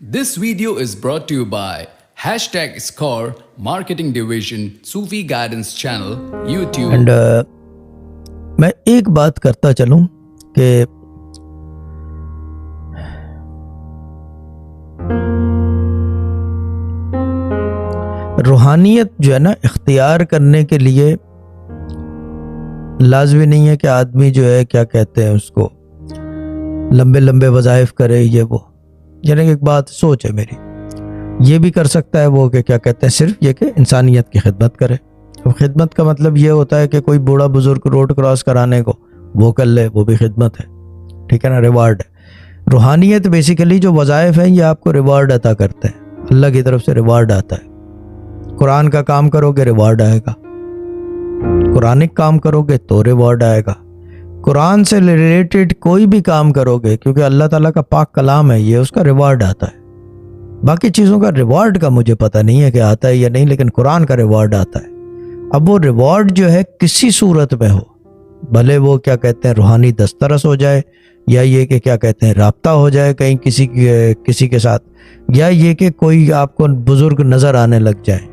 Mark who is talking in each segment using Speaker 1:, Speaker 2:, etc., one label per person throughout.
Speaker 1: This video is brought to you by #Score Marketing Division Sufi Guidance Channel YouTube.
Speaker 2: And میں ایک بات کرتا چلوں کہ روحانیت جو ہے نا اختیار کرنے کے لیے لازمی نہیں ہے کہ آدمی جو ہے کیا کہتے ہیں اس کو لمبے لمبے وظائف کرے یہ وہ، یعنی ایک بات سوچ ہے میری، یہ بھی کر سکتا ہے وہ کہ کیا کہتے ہیں صرف یہ کہ انسانیت کی خدمت کرے۔ اب خدمت کا مطلب یہ ہوتا ہے کہ کوئی بوڑھا بزرگ روڈ کراس کرانے کو وہ کر لے، وہ بھی خدمت ہے، ٹھیک ہے نا، ریوارڈ ہے۔ روحانیت بیسیکلی جو وظائف ہیں یہ آپ کو ریوارڈ عطا کرتے ہیں، اللہ کی طرف سے ریوارڈ آتا ہے۔ قرآن کا کام کرو گے ریوارڈ آئے گا، قرآنک کام کرو گے تو ریوارڈ آئے گا، قرآن سے ریلیٹڈ کوئی بھی کام کرو گے کیونکہ اللہ تعالیٰ کا پاک کلام ہے یہ، اس کا ریوارڈ آتا ہے۔ باقی چیزوں کا ریوارڈ کا مجھے پتہ نہیں ہے کہ آتا ہے یا نہیں، لیکن قرآن کا ریوارڈ آتا ہے۔ اب وہ ریوارڈ جو ہے کسی صورت میں ہو، بھلے وہ کیا کہتے ہیں روحانی دسترس ہو جائے، یا یہ کہ کیا کہتے ہیں رابطہ ہو جائے کہیں کسی کے ساتھ، یا یہ کہ کوئی آپ کو بزرگ نظر آنے لگ جائے،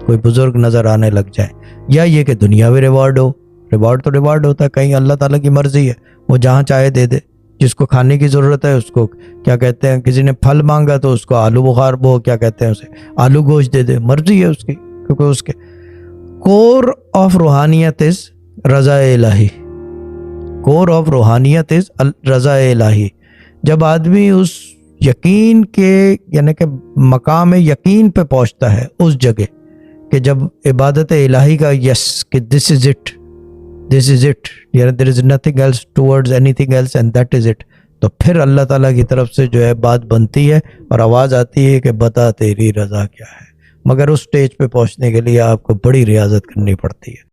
Speaker 2: کوئی بزرگ نظر آنے لگ جائے، یا یہ کہ دنیاوی ریوارڈ ہو۔ ریوارڈ تو ریوارڈ ہوتا ہے، کہیں اللہ تعالیٰ کی مرضی ہے، وہ جہاں چاہے دے دے، جس کو کھانے کی ضرورت ہے اس کو کیا کہتے ہیں، کسی نے پھل مانگا تو اس کو آلو بخار وہ کیا کہتے ہیں اسے آلو گوشت دے دے، مرضی ہے اس کی، کیونکہ اس کے کور آف روحانیت از رضا الہی، کور آف روحانیت از رضا الہی۔ جب آدمی اس یقین کے یعنی کہ مقام یقین پہ پہنچتا ہے اس جگہ کہ جب عبادت الہی کا یس کہ دس از اٹ یعنی there is nothing else towards anything else and that is it، تو پھر اللہ تعالیٰ کی طرف سے جو ہے بات بنتی ہے اور آواز آتی ہے کہ بتا تیری رضا کیا ہے۔ مگر اس سٹیج پہ پہنچنے کے لیے آپ کو بڑی ریاضت کرنی پڑتی ہے۔